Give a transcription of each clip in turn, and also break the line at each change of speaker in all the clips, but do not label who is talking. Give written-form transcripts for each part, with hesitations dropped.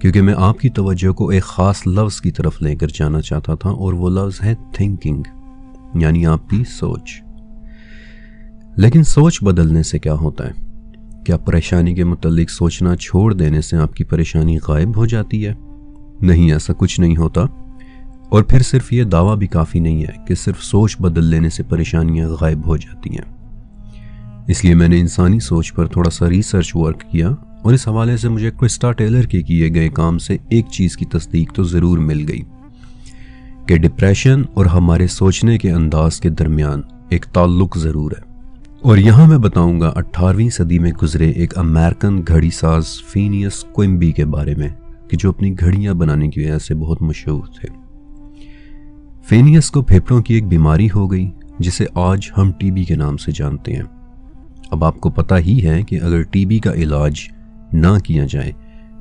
کیونکہ میں آپ کی توجہ کو ایک خاص لفظ کی طرف لے کر جانا چاہتا تھا، اور وہ لفظ ہے تھنکنگ، یعنی آپ کی سوچ۔ لیکن سوچ بدلنے سے کیا ہوتا ہے؟ کیا پریشانی کے متعلق سوچنا چھوڑ دینے سے آپ کی پریشانی غائب ہو جاتی ہے؟ نہیں، ایسا کچھ نہیں ہوتا۔ اور پھر صرف یہ دعویٰ بھی کافی نہیں ہے کہ صرف سوچ بدل لینے سے پریشانیاں غائب ہو جاتی ہیں۔ اس لیے میں نے انسانی سوچ پر تھوڑا سا ریسرچ ورک کیا، اور اس حوالے سے مجھے کرسٹا ٹیلر کے کیے گئے کام سے ایک چیز کی تصدیق تو ضرور مل گئی کہ ڈپریشن اور ہمارے سوچنے کے انداز کے درمیان ایک تعلق ضرور ہے۔ اور یہاں میں بتاؤں گا 18ویں صدی میں گزرے ایک امریکن گھڑی ساز فینیس کوئمبی کے بارے میں، کہ جو اپنی گھڑیاں بنانے کی وجہ سے بہت مشہور تھے۔ فینیس کو پھیپھڑوں کی ایک بیماری ہو گئی جسے آج ہم ٹی بی کے نام سے جانتے ہیں۔ اب آپ کو پتہ ہی ہے کہ اگر ٹی بی کا علاج نہ کیا جائے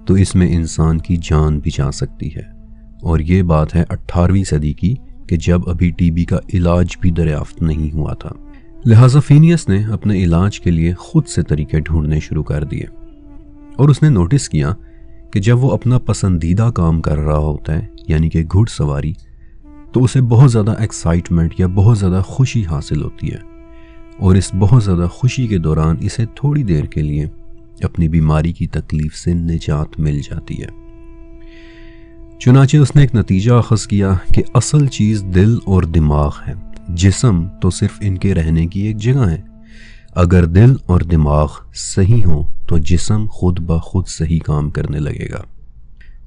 تو اس میں انسان کی جان بھی جا سکتی ہے، اور یہ بات ہے 18ویں صدی کی، کہ جب ابھی ٹی بی کا علاج بھی دریافت نہیں ہوا تھا۔ لہٰذا فینیس نے اپنے علاج کے لیے خود سے طریقے ڈھونڈنے شروع کر دیے، اور اس نے نوٹس کیا کہ جب وہ اپنا پسندیدہ کام کر رہا ہوتا ہے، یعنی کہ گھڑ سواری، تو اسے بہت زیادہ ایکسائٹمنٹ یا بہت زیادہ خوشی حاصل ہوتی ہے، اور اس بہت زیادہ خوشی کے دوران اسے تھوڑی دیر کے لیے اپنی بیماری کی تکلیف سے نجات مل جاتی ہے۔ چنانچہ اس نے ایک نتیجہ اخذ کیا کہ اصل چیز دل اور دماغ ہے، جسم تو صرف ان کے رہنے کی ایک جگہ ہے۔ اگر دل اور دماغ صحیح ہوں تو جسم خود بخود صحیح کام کرنے لگے گا۔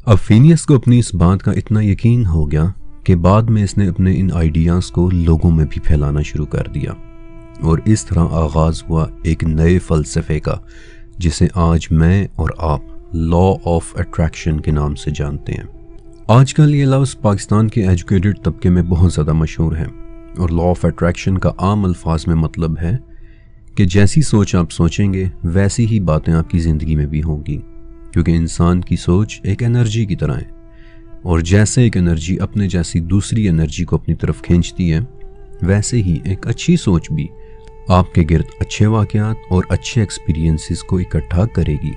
اب فینیس کو اپنی اس بات کا اتنا یقین ہو گیا کہ بعد میں اس نے اپنے ان آئیڈیاز کو لوگوں میں بھی پھیلانا شروع کر دیا، اور اس طرح آغاز ہوا ایک نئے فلسفے کا، جسے آج میں اور آپ لا آف اٹریکشن کے نام سے جانتے ہیں۔ آج کل یہ لفظ پاکستان کے ایجوکیٹڈ طبقے میں بہت زیادہ مشہور ہے، اور لا آف اٹریکشن کا عام الفاظ میں مطلب ہے کہ جیسی سوچ آپ سوچیں گے ویسی ہی باتیں آپ کی زندگی میں بھی ہوں گی، کیونکہ انسان کی سوچ ایک انرجی کی طرح ہے، اور جیسے ایک انرجی اپنے جیسی دوسری انرجی کو اپنی طرف کھینچتی ہے، ویسے ہی ایک اچھی سوچ بھی آپ کے گرد اچھے واقعات اور اچھے ایکسپیرینسز کو اکٹھا کرے گی۔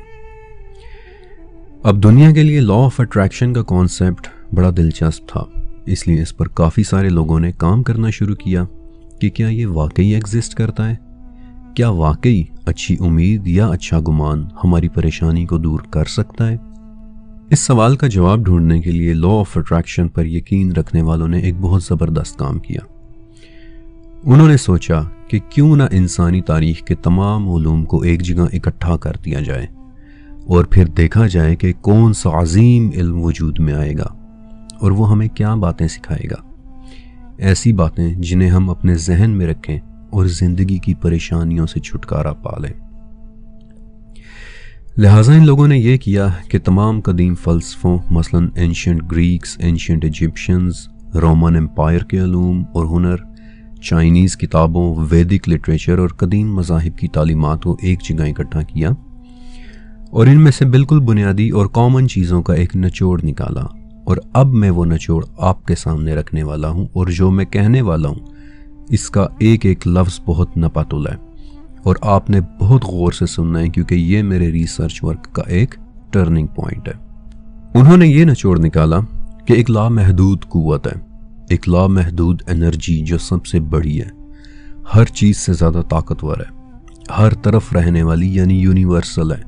اب دنیا کے لیے لا آف اٹریکشن کا کانسیپٹ بڑا دلچسپ تھا، اس لیے اس پر کافی سارے لوگوں نے کام کرنا شروع کیا کہ کیا یہ واقعی ایگزسٹ کرتا ہے؟ کیا واقعی اچھی امید یا اچھا گمان ہماری پریشانی کو دور کر سکتا ہے؟ اس سوال کا جواب ڈھونڈنے کے لیے لا آف اٹریکشن پر یقین رکھنے والوں نے ایک بہت زبردست کام کیا۔ انہوں نے سوچا کہ کیوں نہ انسانی تاریخ کے تمام علوم کو ایک جگہ اکٹھا کر دیا جائے، اور پھر دیکھا جائے کہ کون سا عظیم علم وجود میں آئے گا اور وہ ہمیں کیا باتیں سکھائے گا، ایسی باتیں جنہیں ہم اپنے ذہن میں رکھیں اور زندگی کی پریشانیوں سے چھٹکارا پا لیں۔ لہٰذا ان لوگوں نے یہ کیا کہ تمام قدیم فلسفوں، مثلا ancient Greeks, ancient Egyptians, Roman empire کے علوم اور ہنر، چائنیز کتابوں، ویدک لٹریچر اور قدیم مذاہب کی تعلیمات کو ایک جگہ اکٹھا کیا، اور ان میں سے بالکل بنیادی اور کامن چیزوں کا ایک نچوڑ نکالا، اور اب میں وہ نچوڑ آپ کے سامنے رکھنے والا ہوں، اور جو میں کہنے والا ہوں اس کا ایک ایک لفظ بہت نپاتل ہے، اور آپ نے بہت غور سے سننا ہے، کیونکہ یہ میرے ریسرچ ورک کا ایک ٹرننگ پوائنٹ ہے۔ انہوں نے یہ نچوڑ نکالا کہ ایک لامحدود قوت ہے، ایک لامحدود انرجی جو سب سے بڑی ہے، ہر چیز سے زیادہ طاقتور ہے، ہر طرف رہنے والی یعنی یونیورسل ہے،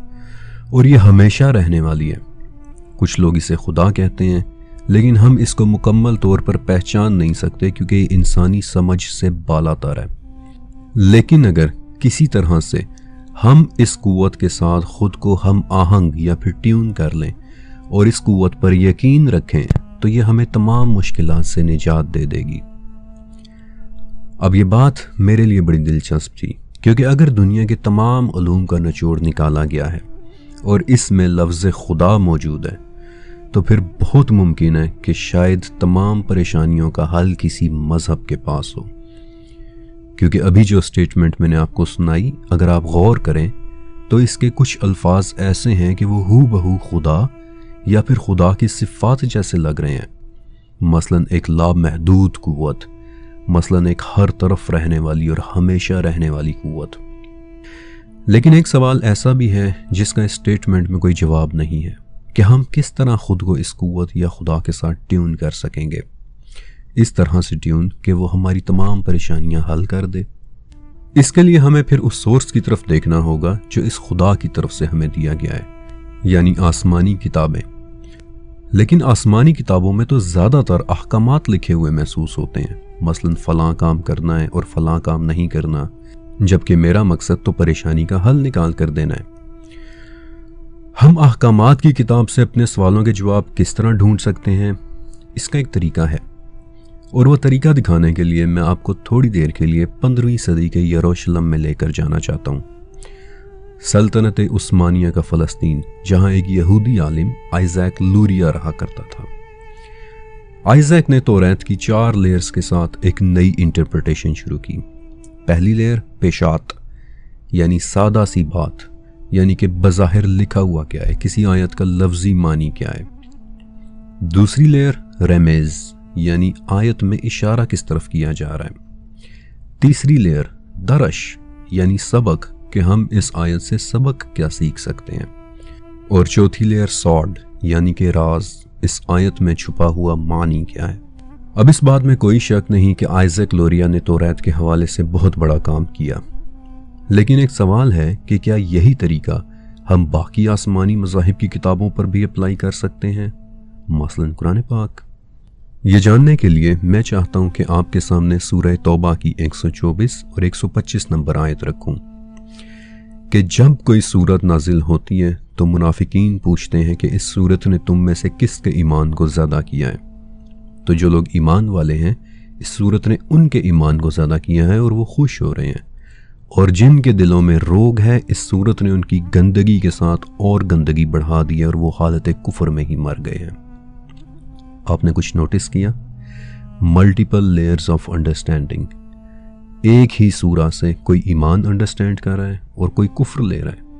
اور یہ ہمیشہ رہنے والی ہے۔ کچھ لوگ اسے خدا کہتے ہیں، لیکن ہم اس کو مکمل طور پر پہچان نہیں سکتے کیونکہ یہ انسانی سمجھ سے بالاتر ہے۔ لیکن اگر کسی طرح سے ہم اس قوت کے ساتھ خود کو ہم آہنگ یا پھر ٹیون کر لیں اور اس قوت پر یقین رکھیں تو یہ ہمیں تمام مشکلات سے نجات دے دے گی۔ اب یہ بات میرے لیے بڑی دلچسپ تھی، کیونکہ اگر دنیا کے تمام علوم کا نچوڑ نکالا گیا ہے اور اس میں لفظ خدا موجود ہے، تو پھر بہت ممکن ہے کہ شاید تمام پریشانیوں کا حل کسی مذہب کے پاس ہو، کیونکہ ابھی جو سٹیٹمنٹ میں نے آپ کو سنائی، اگر آپ غور کریں تو اس کے کچھ الفاظ ایسے ہیں کہ وہ ہو بہو خدا یا پھر خدا کی صفات جیسے لگ رہے ہیں، مثلا ایک لامحدود قوت، مثلا ایک ہر طرف رہنے والی اور ہمیشہ رہنے والی قوت۔ لیکن ایک سوال ایسا بھی ہے جس کا اس سٹیٹمنٹ میں کوئی جواب نہیں ہے، کہ ہم کس طرح خود کو اس قوت یا خدا کے ساتھ ٹیون کر سکیں گے، اس طرح سے ٹیون کہ وہ ہماری تمام پریشانیاں حل کر دے۔ اس کے لیے ہمیں پھر اس سورس کی طرف دیکھنا ہوگا جو اس خدا کی طرف سے ہمیں دیا گیا ہے، یعنی آسمانی کتابیں۔ لیکن آسمانی کتابوں میں تو زیادہ تر احکامات لکھے ہوئے محسوس ہوتے ہیں، مثلا فلاں کام کرنا ہے اور فلاں کام نہیں کرنا، جبکہ میرا مقصد تو پریشانی کا حل نکال کر دینا ہے۔ ہم احکامات کی کتاب سے اپنے سوالوں کے جواب کس طرح ڈھونڈ سکتے ہیں؟ اس کا ایک طریقہ ہے، اور وہ طریقہ دکھانے کے لیے میں آپ کو تھوڑی دیر کے لیے 15ویں صدی کے یروشلم میں لے کر جانا چاہتا ہوں، سلطنت عثمانیہ کا فلسطین، جہاں ایک یہودی عالم آئزیک لوریا رہا کرتا تھا۔ آئزیک نے توریت کی 4 لیئرز کے ساتھ ایک نئی انٹرپریٹیشن شروع کی۔ پہلی لیئر پیشات، یعنی سادہ سی بات، یعنی کہ بظاہر لکھا ہوا کیا ہے، کسی آیت کا لفظی معنی کیا ہے۔ دوسری لیئر رمیز، یعنی آیت میں اشارہ کس طرف کیا جا رہا ہے۔ تیسری لیئر درش، یعنی سبق، کہ ہم اس آیت سے سبق کیا سیکھ سکتے ہیں۔ اور چوتھی لیئر سوڈ، یعنی کہ راز، اس آیت میں چھپا ہوا معنی کیا ہے۔ اب اس بات میں کوئی شک نہیں کہ آئزیک لوریا نے توریت کے حوالے سے بہت بڑا کام کیا، لیکن ایک سوال ہے کہ کیا یہی طریقہ ہم باقی آسمانی مذاہب کی کتابوں پر بھی اپلائی کر سکتے ہیں، مثلا قرآن پاک؟ یہ جاننے کے لیے میں چاہتا ہوں کہ آپ کے سامنے سورہ توبہ کی 124 اور 125 نمبر آیت رکھوں کہ جب کوئی سورت نازل ہوتی ہے تو منافقین پوچھتے ہیں کہ اس سورت نے تم میں سے کس کے ایمان کو زیادہ کیا ہے؟ تو جو لوگ ایمان والے ہیں اس سورت نے ان کے ایمان کو زیادہ کیا ہے اور وہ خوش ہو رہے ہیں، اور جن کے دلوں میں روگ ہے اس سورت نے ان کی گندگی کے ساتھ اور گندگی بڑھا دی ہے اور وہ حالت کفر میں ہی مر گئے ہیں۔ آپ نے کچھ نوٹس کیا؟ ملٹیپل لیئرز آف انڈرسٹینڈنگ، ایک ہی سورہ سے کوئی ایمان انڈرسٹینڈ کر رہا ہے اور کوئی کفر لے رہا ہے۔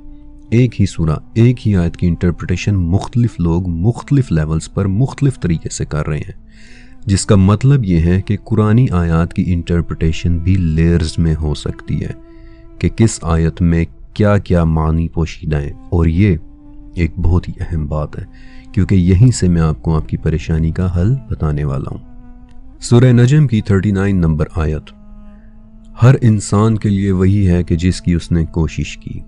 ایک ہی سورہ، ایک ہی آیت کی انٹرپریٹیشن مختلف لوگ مختلف لیولز پر مختلف طریقے سے کر رہے ہیں، جس کا مطلب یہ ہے کہ قرآنی آیات کی انٹرپریٹیشن بھی لیئرز میں ہو سکتی ہے کہ کس آیت میں کیا کیا معنی پوشیدہ ہیں، اور یہ ایک بہت ہی اہم بات ہے کیونکہ یہیں سے میں آپ کو آپ کی پریشانی کا حل بتانے والا ہوں۔ سورہ نجم کی 39 نمبر آیت، ہر انسان کے لیے وہی ہے کہ جس کی اس نے کوشش کی۔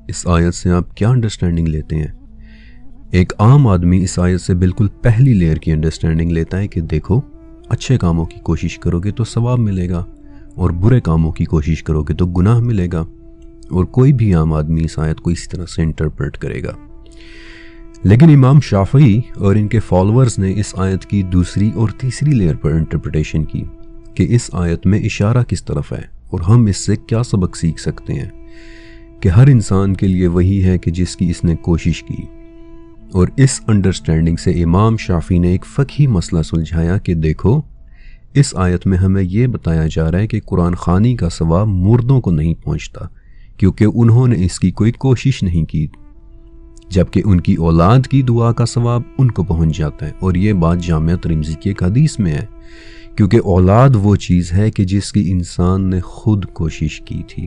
اس آیت سے آپ کیا انڈرسٹینڈنگ لیتے ہیں؟ ایک عام آدمی اس آیت سے بالکل پہلی لیئر کی انڈرسٹینڈنگ لیتا ہے کہ دیکھو، اچھے کاموں کی کوشش کرو گے تو ثواب ملے گا اور برے کاموں کی کوشش کرو گے تو گناہ ملے گا، اور کوئی بھی عام آدمی اس آیت کو اسی طرح سے انٹرپریٹ کرے گا۔ لیکن امام شافعی اور ان کے فالورز نے اس آیت کی دوسری اور تیسری لیئر پر انٹرپریٹیشن کی کہ اس آیت میں اشارہ کس طرف ہے اور ہم اس سے کیا سبق سیکھ سکتے ہیں، کہ ہر انسان کے لیے وہی ہے کہ جس کی اس نے کوشش کی۔ اور اس انڈرسٹینڈنگ سے امام شافعی نے ایک فقہی مسئلہ سلجھایا کہ دیکھو، اس آیت میں ہمیں یہ بتایا جا رہا ہے کہ قرآن خوانی کا ثواب مردوں کو نہیں پہنچتا کیونکہ انہوں نے اس کی کوئی کوشش نہیں کی، جبکہ ان کی اولاد کی دعا کا ثواب ان کو پہنچ جاتا ہے۔ اور یہ بات جامعہ ترمذی کی ایک حدیث میں ہے، کیونکہ اولاد وہ چیز ہے کہ جس کی انسان نے خود کوشش کی تھی۔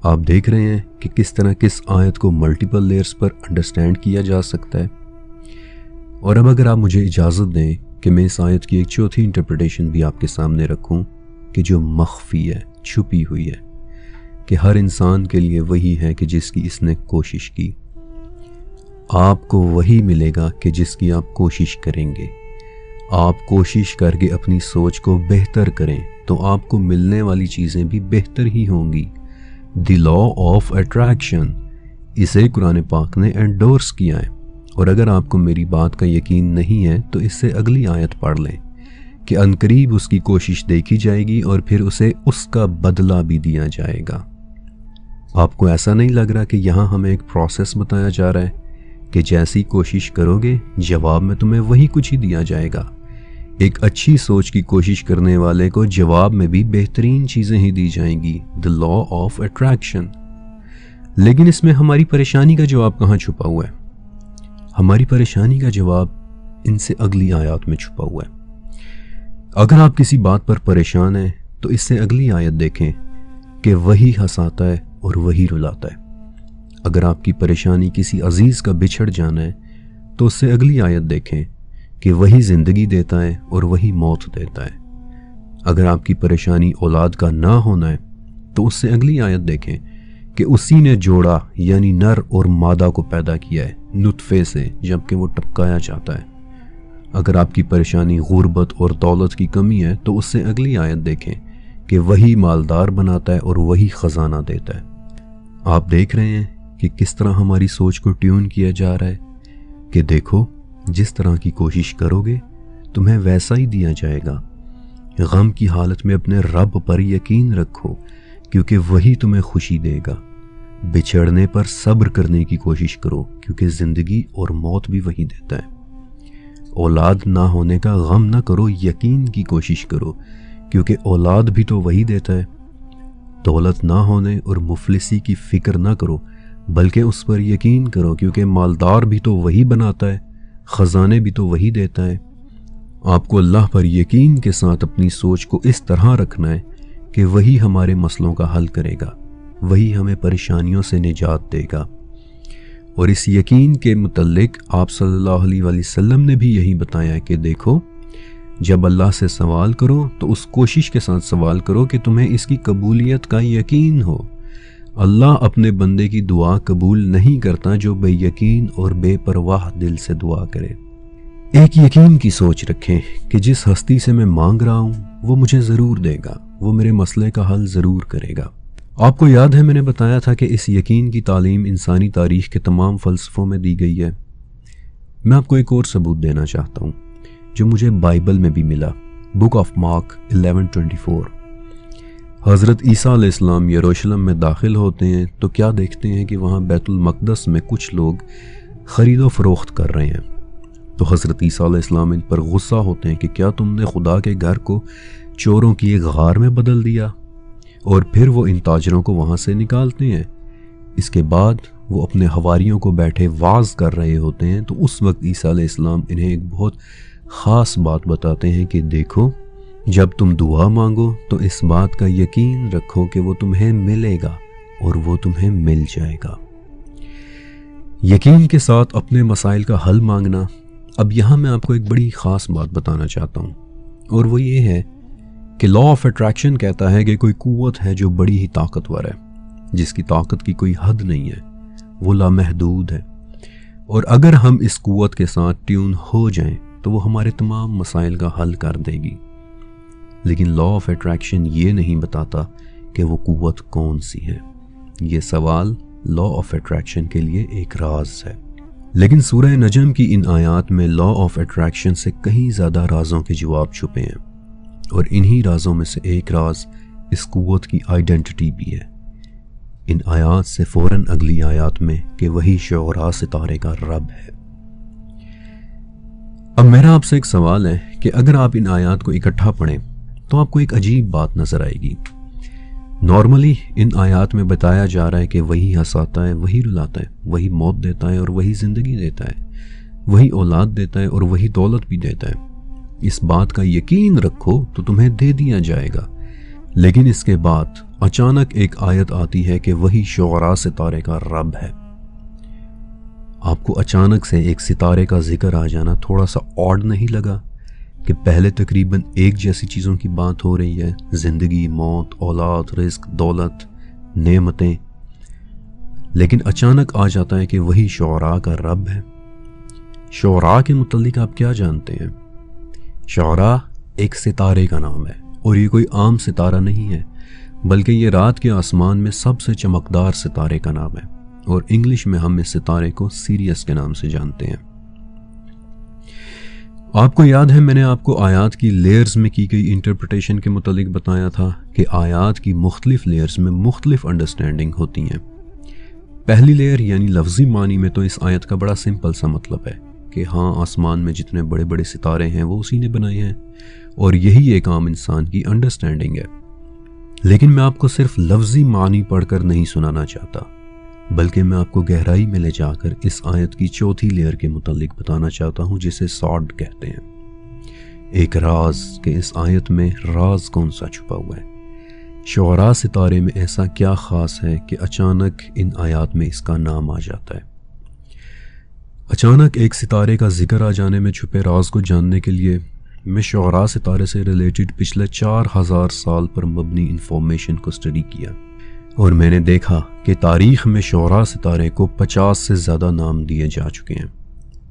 آپ دیکھ رہے ہیں کہ کس طرح کس آیت کو ملٹیپل لیئرز پر انڈرسٹینڈ کیا جا سکتا ہے۔ اور اب اگر آپ مجھے اجازت دیں کہ میں اس آیت کی ایک چوتھی انٹرپریٹیشن بھی آپ کے سامنے رکھوں کہ جو مخفی ہے، چھپی ہوئی ہے، کہ ہر انسان کے لیے وہی ہے کہ جس کی اس نے کوشش کی۔ آپ کو وہی ملے گا کہ جس کی آپ کوشش کریں گے۔ آپ کوشش کر کے اپنی سوچ کو بہتر کریں تو آپ کو ملنے والی چیزیں بھی بہتر ہی ہوں گی۔ دی لا آف اٹریکشن، اسے قرآن پاک نے انڈورس کیا ہے۔ اور اگر آپ کو میری بات کا یقین نہیں ہے تو اس سے اگلی آیت پڑھ لیں کہ عنقریب اس کی کوشش دیکھی جائے گی اور پھر اسے اس کا بدلہ بھی دیا جائے گا۔ آپ کو ایسا نہیں لگ رہا کہ یہاں ہمیں ایک پروسیس بتایا جا رہا ہے کہ جیسی کوشش کرو گے جواب میں تمہیں وہی کچھ ہی دیا جائے گا۔ ایک اچھی سوچ کی کوشش کرنے والے کو جواب میں بھی بہترین چیزیں ہی دی جائیں گی، دی لا آف اٹریکشن۔ لیکن اس میں ہماری پریشانی کا جواب کہاں چھپا ہوا ہے؟ ہماری پریشانی کا جواب ان سے اگلی آیات میں چھپا ہوا ہے۔ اگر آپ کسی بات پر پریشان ہیں تو اس سے اگلی آیت دیکھیں کہ وہی ہنساتا ہے اور وہی رلاتا ہے۔ اگر آپ کی پریشانی کسی عزیز کا بچھڑ جانا ہے تو اس سے اگلی آیت دیکھیں کہ وہی زندگی دیتا ہے اور وہی موت دیتا ہے۔ اگر آپ کی پریشانی اولاد کا نہ ہونا ہے تو اس سے اگلی آیت دیکھیں کہ اسی نے جوڑا یعنی نر اور مادہ کو پیدا کیا ہے نطفے سے جبکہ وہ ٹپکایا جاتا ہے۔ اگر آپ کی پریشانی غربت اور دولت کی کمی ہے تو اس سے اگلی آیت دیکھیں کہ وہی مالدار بناتا ہے اور وہی خزانہ دیتا ہے۔ آپ دیکھ رہے ہیں کہ کس طرح ہماری سوچ کو ٹیون کیا جا رہا ہے کہ دیکھو جس طرح کی کوشش کرو گے تمہیں ویسا ہی دیا جائے گا۔ غم کی حالت میں اپنے رب پر یقین رکھو کیونکہ وہی تمہیں خوشی دے گا۔ بچھڑنے پر صبر کرنے کی کوشش کرو کیونکہ زندگی اور موت بھی وہی دیتا ہے۔ اولاد نہ ہونے کا غم نہ کرو، یقین کی کوشش کرو کیونکہ اولاد بھی تو وہی دیتا ہے۔ دولت نہ ہونے اور مفلسی کی فکر نہ کرو بلکہ اس پر یقین کرو کیونکہ مالدار بھی تو وہی بناتا ہے، خزانے بھی تو وہی دیتا ہے۔ آپ کو اللہ پر یقین کے ساتھ اپنی سوچ کو اس طرح رکھنا ہے کہ وہی ہمارے مسئلوں کا حل کرے گا، وہی ہمیں پریشانیوں سے نجات دے گا۔ اور اس یقین کے متعلق آپ صلی اللہ علیہ وآلہ وسلم نے بھی یہی بتایا کہ دیکھو جب اللہ سے سوال کرو تو اس کوشش کے ساتھ سوال کرو کہ تمہیں اس کی قبولیت کا یقین ہو۔ اللہ اپنے بندے کی دعا قبول نہیں کرتا جو بے یقین اور بے پرواہ دل سے دعا کرے۔ ایک یقین کی سوچ رکھیں کہ جس ہستی سے میں مانگ رہا ہوں وہ مجھے ضرور دے گا، وہ میرے مسئلے کا حل ضرور کرے گا۔ آپ کو یاد ہے میں نے بتایا تھا کہ اس یقین کی تعلیم انسانی تاریخ کے تمام فلسفوں میں دی گئی ہے۔ میں آپ کو ایک اور ثبوت دینا چاہتا ہوں جو مجھے بائبل میں بھی ملا، بک آف مارک 11:24۔ حضرت عیسیٰ علیہ السلام یروشلم میں داخل ہوتے ہیں تو کیا دیکھتے ہیں کہ وہاں بیت المقدس میں کچھ لوگ خرید و فروخت کر رہے ہیں۔ تو حضرت عیسیٰ علیہ السلام ان پر غصہ ہوتے ہیں کہ کیا تم نے خدا کے گھر کو چوروں کی ایک غار میں بدل دیا؟ اور پھر وہ ان تاجروں کو وہاں سے نکالتے ہیں۔ اس کے بعد وہ اپنے حواریوں کو بیٹھے واعظ کر رہے ہوتے ہیں تو اس وقت عیسیٰ علیہ السلام انہیں ایک بہت خاص بات بتاتے ہیں کہ دیکھو جب تم دعا مانگو تو اس بات کا یقین رکھو کہ وہ تمہیں ملے گا اور وہ تمہیں مل جائے گا۔ یقین کے ساتھ اپنے مسائل کا حل مانگنا۔ اب یہاں میں آپ کو ایک بڑی خاص بات بتانا چاہتا ہوں اور وہ یہ ہے کہ لا آف اٹریکشن کہتا ہے کہ کوئی قوت ہے جو بڑی ہی طاقتور ہے، جس کی طاقت کی کوئی حد نہیں ہے، وہ لامحدود ہے، اور اگر ہم اس قوت کے ساتھ ٹیون ہو جائیں تو وہ ہمارے تمام مسائل کا حل کر دے گی۔ لیکن لا آف اٹریکشن یہ نہیں بتاتا کہ وہ قوت کون سی ہے۔ یہ سوال لا آف اٹریکشن کے لیے ایک راز ہے۔ لیکن سورہ نجم کی ان آیات میں لا آف اٹریکشن سے کہیں زیادہ رازوں کے جواب چھپے ہیں، اور انہی رازوں میں سے ایک راز اس قوت کی آئیڈینٹی بھی ہے۔ ان آیات سے فوراً اگلی آیات میں کہ وہی شعراء ستارے کا رب ہے۔ اب میرا آپ سے ایک سوال ہے کہ اگر آپ ان آیات کو اکٹھا پڑھیں تو آپ کو ایک عجیب بات نظر آئے گی۔ نارملی ان آیات میں بتایا جا رہا ہے کہ وہی ہنساتا ہے، وہی رلاتا ہے، وہی موت دیتا ہے اور وہی زندگی دیتا ہے، وہی اولاد دیتا ہے اور وہی دولت بھی دیتا ہے۔ اس بات کا یقین رکھو تو تمہیں دے دیا جائے گا۔ لیکن اس کے بعد اچانک ایک آیت آتی ہے کہ وہی شعراء ستارے کا رب ہے۔ آپ کو اچانک سے ایک ستارے کا ذکر آ جانا تھوڑا سا آڈ نہیں لگا کہ پہلے تقریباً ایک جیسی چیزوں کی بات ہو رہی ہے، زندگی، موت، اولاد، رزق، دولت، نعمتیں، لیکن اچانک آ جاتا ہے کہ وہی شعراء کا رب ہے۔ شعراء کے متعلق آپ کیا جانتے ہیں؟ شعراء ایک ستارے کا نام ہے، اور یہ کوئی عام ستارہ نہیں ہے بلکہ یہ رات کے آسمان میں سب سے چمکدار ستارے کا نام ہے، اور انگلش میں ہم اس ستارے کو سیریس کے نام سے جانتے ہیں۔ آپ کو یاد ہے میں نے آپ کو آیات کی لیئرز میں کی گئی انٹرپریٹیشن کے متعلق بتایا تھا کہ آیات کی مختلف لیئرز میں مختلف انڈرسٹینڈنگ ہوتی ہیں۔ پہلی لیئر یعنی لفظی معنی میں تو اس آیت کا بڑا سمپل سا مطلب ہے کہ ہاں آسمان میں جتنے بڑے بڑے ستارے ہیں وہ اسی نے بنائے ہیں، اور یہی ایک عام انسان کی انڈرسٹینڈنگ ہے۔ لیکن میں آپ کو صرف لفظی معنی پڑھ کر نہیں سنانا چاہتا، بلکہ میں آپ کو گہرائی میں لے جا کر اس آیت کی چوتھی لیئر کے متعلق بتانا چاہتا ہوں جسے سارڈ کہتے ہیں۔ ایک راز کہ اس آیت میں راز کون سا چھپا ہوا ہے۔ شعراء ستارے میں ایسا کیا خاص ہے کہ اچانک ان آیات میں اس کا نام آ جاتا ہے؟ اچانک ایک ستارے کا ذکر آ جانے میں چھپے راز کو جاننے کے لیے میں شعراء ستارے سے ریلیٹڈ پچھلے 4000 سال پر مبنی انفارمیشن کو اسٹڈی کیا، اور میں نے دیکھا کہ تاریخ میں شعراء ستارے کو 50 سے زیادہ نام دیے جا چکے ہیں۔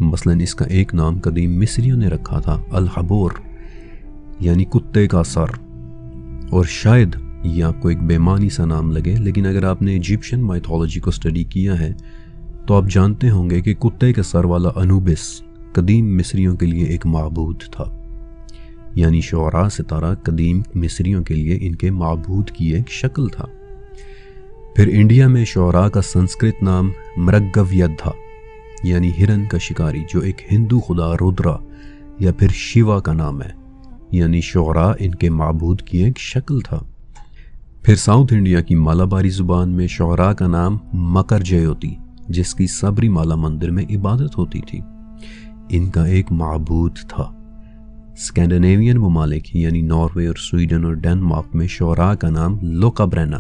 مثلاً اس کا ایک نام قدیم مصریوں نے رکھا تھا، الحبور، یعنی کتے کا سر، اور شاید یہ آپ کو ایک بے معنی سا نام لگے، لیکن اگر آپ نے ایجپشن مائتھولوجی کو اسٹڈی کیا ہے تو آپ جانتے ہوں گے کہ کتے کے سر والا انوبس قدیم مصریوں کے لیے ایک معبود تھا، یعنی شعراء ستارہ قدیم مصریوں کے لیے ان کے معبود کی ایک شکل تھا۔ پھر انڈیا میں شعراء کا سنسکرت نام مرگوید تھا، یعنی ہرن کا شکاری، جو ایک ہندو خدا رودرا یا پھر شیوا کا نام ہے، یعنی شعراء ان کے معبود کی ایک شکل تھا۔ پھر ساؤتھ انڈیا کی مالاباری زبان میں شعراء کا نام مکر جیوتی، جس کی سبری مالا مندر میں عبادت ہوتی تھی، ان کا ایک معبود تھا۔ اسکینڈینیوین ممالک یعنی ناروے اور سویڈن اور ڈنمارک میں شعراء کا نام لوکابرینا،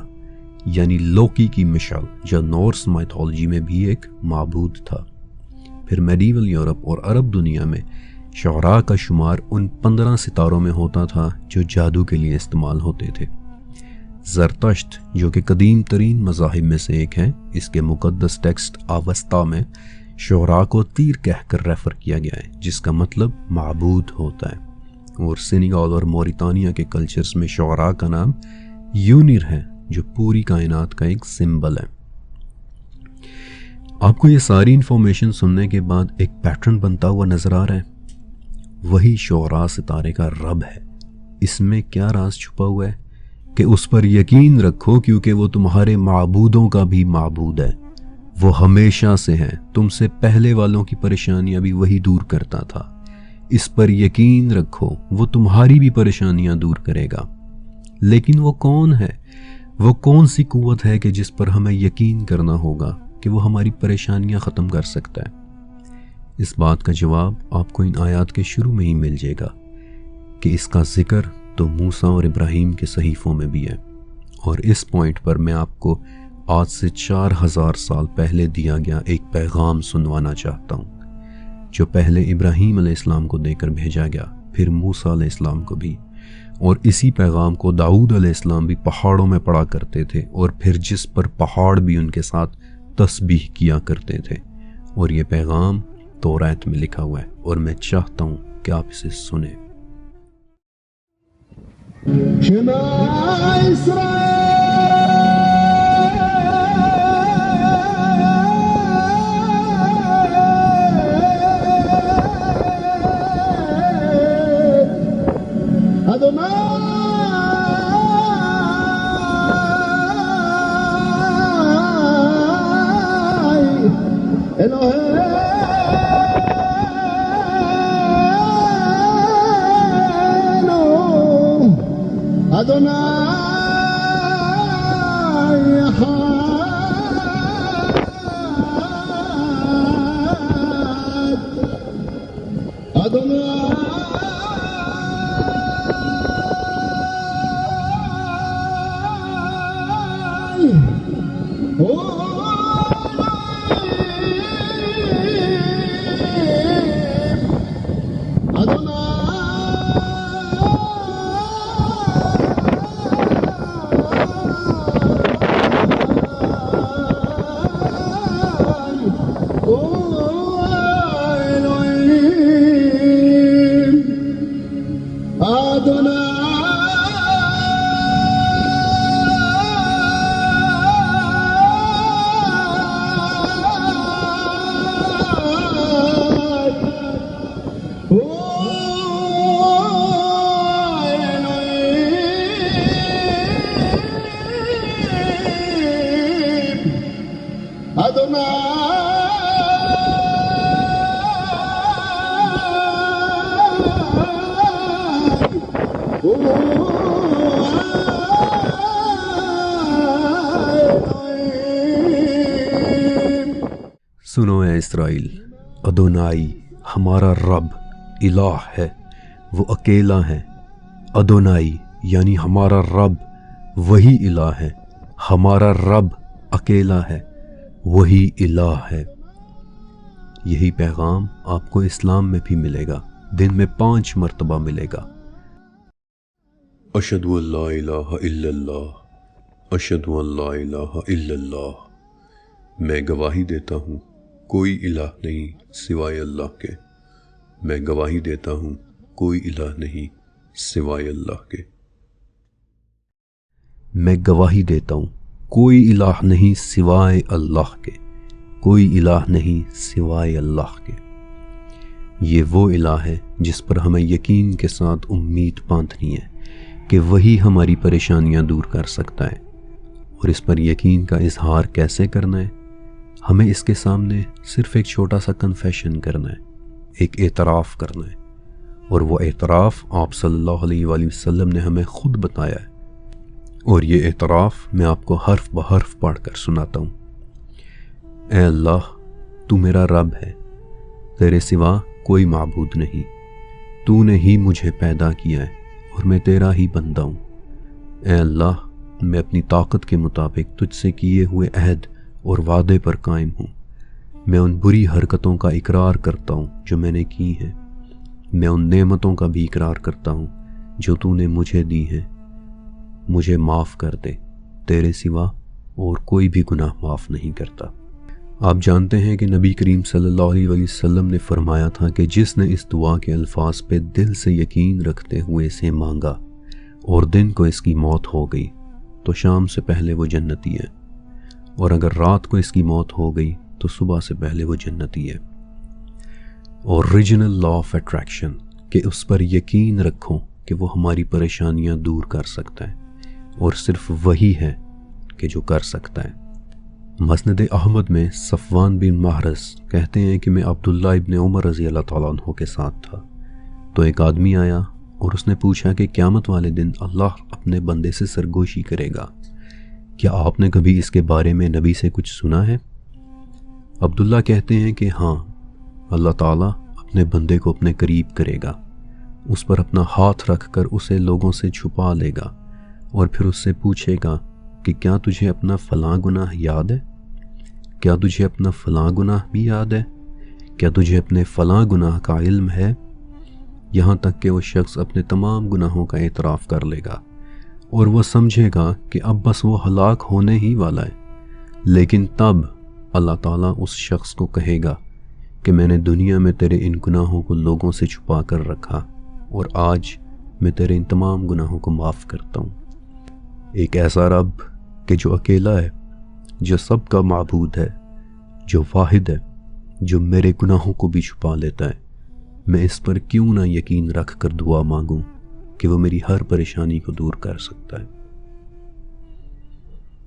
یعنی لوکی کی مشعل، جو نورس مائتھولوجی میں بھی ایک معبود تھا۔ پھر میڈیول یورپ اور عرب دنیا میں شعراء کا شمار ان 15 ستاروں میں ہوتا تھا جو جادو کے لیے استعمال ہوتے تھے۔ زرتشت، جو کہ قدیم ترین مذاہب میں سے ایک ہے، اس کے مقدس ٹیکسٹ آوستا میں شعراء کو تیر کہہ کر ریفر کیا گیا ہے، جس کا مطلب معبود ہوتا ہے۔ اور سینیگال اور موریتانیہ کے کلچرز میں شعراء کا نام یونیر ہے، جو پوری کائنات کا ایک سمبل ہے۔ آپ کو یہ ساری انفارمیشن سننے کے بعد ایک پیٹرن بنتا ہوا نظر آ رہا ہے، وہی شعراء ستارے کا رب ہے۔ اس میں کیا راز چھپا ہوا ہے کہ اس پر یقین رکھو، کیونکہ وہ تمہارے معبودوں کا بھی معبود ہے، وہ ہمیشہ سے ہیں، تم سے پہلے والوں کی پریشانیاں بھی وہی دور کرتا تھا۔ اس پر یقین رکھو، وہ تمہاری بھی پریشانیاں دور کرے گا۔ لیکن وہ کون ہے؟ وہ کون سی قوت ہے کہ جس پر ہمیں یقین کرنا ہوگا کہ وہ ہماری پریشانیاں ختم کر سکتا ہے؟ اس بات کا جواب آپ کو ان آیات کے شروع میں ہی مل جائے گا کہ اس کا ذکر تو موسیٰ اور ابراہیم کے صحیفوں میں بھی ہے۔ اور اس پوائنٹ پر میں آپ کو آج سے 4000 سال پہلے دیا گیا ایک پیغام سنوانا چاہتا ہوں، جو پہلے ابراہیم علیہ السلام کو دے کر بھیجا گیا، پھر موسیٰ علیہ السلام کو بھی، اور اسی پیغام کو داؤد علیہ السلام بھی پہاڑوں میں پڑھا کرتے تھے، اور پھر جس پر پہاڑ بھی ان کے ساتھ تسبیح کیا کرتے تھے۔ اور یہ پیغام توریت میں لکھا ہوا ہے، اور میں چاہتا ہوں کہ آپ اسے سنیں۔ سنو اے اسرائیل، ادونائی ہمارا رب الہ ہے، وہ اکیلا ہے۔ ادونائی یعنی ہمارا رب وہی الہ ہے، ہمارا رب اکیلا ہے، وہی الہ ہے۔ یہی پیغام آپ کو اسلام میں بھی ملے گا، دن میں 5 مرتبہ ملے گا۔ اشہد ان لا الہ الا اللہ، اشہد ان لا الہ الا اللہ۔ میں گواہی دیتا ہوں کوئی الہ نہیں سوائے اللہ کے، میں گواہی دیتا ہوں کوئی الہ نہیں سوائے اللہ کے، میں گواہی دیتا ہوں کوئی الہ نہیں سوائے اللہ کے، کوئی الہ نہیں سوائے اللہ کے۔ یہ وہ الہ ہے جس پر ہمیں یقین کے ساتھ امید باندھنی ہے کہ وہی ہماری پریشانیاں دور کر سکتا ہے۔ اور اس پر یقین کا اظہار کیسے کرنا ہے؟ ہمیں اس کے سامنے صرف ایک چھوٹا سا کنفیشن کرنا ہے، ایک اعتراف کرنا ہے، اور وہ اعتراف آپ صلی اللہ علیہ وآلہ وسلم نے ہمیں خود بتایا ہے۔ اور یہ اعتراف میں آپ کو حرف بحرف پڑھ کر سناتا ہوں۔ اے اللہ، تو میرا رب ہے، تیرے سوا کوئی معبود نہیں، تو نے ہی مجھے پیدا کیا ہے اور میں تیرا ہی بندہ ہوں۔ اے اللہ، میں اپنی طاقت کے مطابق تجھ سے کیے ہوئے عہد اور وعدے پر قائم ہوں۔ میں ان بری حرکتوں کا اقرار کرتا ہوں جو میں نے کی ہیں، میں ان نعمتوں کا بھی اقرار کرتا ہوں جو تو نے مجھے دی ہیں۔ مجھے معاف کر دے، تیرے سوا اور کوئی بھی گناہ معاف نہیں کرتا۔ آپ جانتے ہیں کہ نبی کریم صلی اللہ علیہ وآلہ وسلم نے فرمایا تھا کہ جس نے اس دعا کے الفاظ پہ دل سے یقین رکھتے ہوئے اسے مانگا اور دن کو اس کی موت ہو گئی تو شام سے پہلے وہ جنتی ہے، اور اگر رات کو اس کی موت ہو گئی تو صبح سے پہلے وہ جنتی ہے۔ اوریجنل لا آف اٹریکشن، کہ اس پر یقین رکھو کہ وہ ہماری پریشانیاں دور کر سکتا ہے، اور صرف وہی ہے کہ جو کر سکتا ہے۔ مسند احمد میں صفوان بن محرز کہتے ہیں کہ میں عبداللہ ابن عمر رضی اللہ تعالیٰ عنہ کے ساتھ تھا، تو ایک آدمی آیا اور اس نے پوچھا کہ قیامت والے دن اللہ اپنے بندے سے سرگوشی کرے گا، کیا آپ نے کبھی اس کے بارے میں نبی سے کچھ سنا ہے؟ عبداللہ کہتے ہیں کہ ہاں، اللہ تعالیٰ اپنے بندے کو اپنے قریب کرے گا، اس پر اپنا ہاتھ رکھ کر اسے لوگوں سے چھپا لے گا، اور پھر اس سے پوچھے گا کہ کیا تجھے اپنا فلاں گناہ یاد ہے؟ کیا تجھے اپنا فلاں گناہ بھی یاد ہے؟ کیا تجھے اپنے فلاں گناہ کا علم ہے؟ یہاں تک کہ وہ شخص اپنے تمام گناہوں کا اعتراف کر لے گا اور وہ سمجھے گا کہ اب بس وہ ہلاک ہونے ہی والا ہے، لیکن تب اللہ تعالیٰ اس شخص کو کہے گا کہ میں نے دنیا میں تیرے ان گناہوں کو لوگوں سے چھپا کر رکھا، اور آج میں تیرے ان تمام گناہوں کو معاف کرتا ہوں۔ ایک ایسا رب کہ جو اکیلا ہے، جو سب کا معبود ہے، جو واحد ہے، جو میرے گناہوں کو بھی چھپا لیتا ہے، میں اس پر کیوں نہ یقین رکھ کر دعا مانگوں کہ وہ میری ہر پریشانی کو دور کر سکتا ہے۔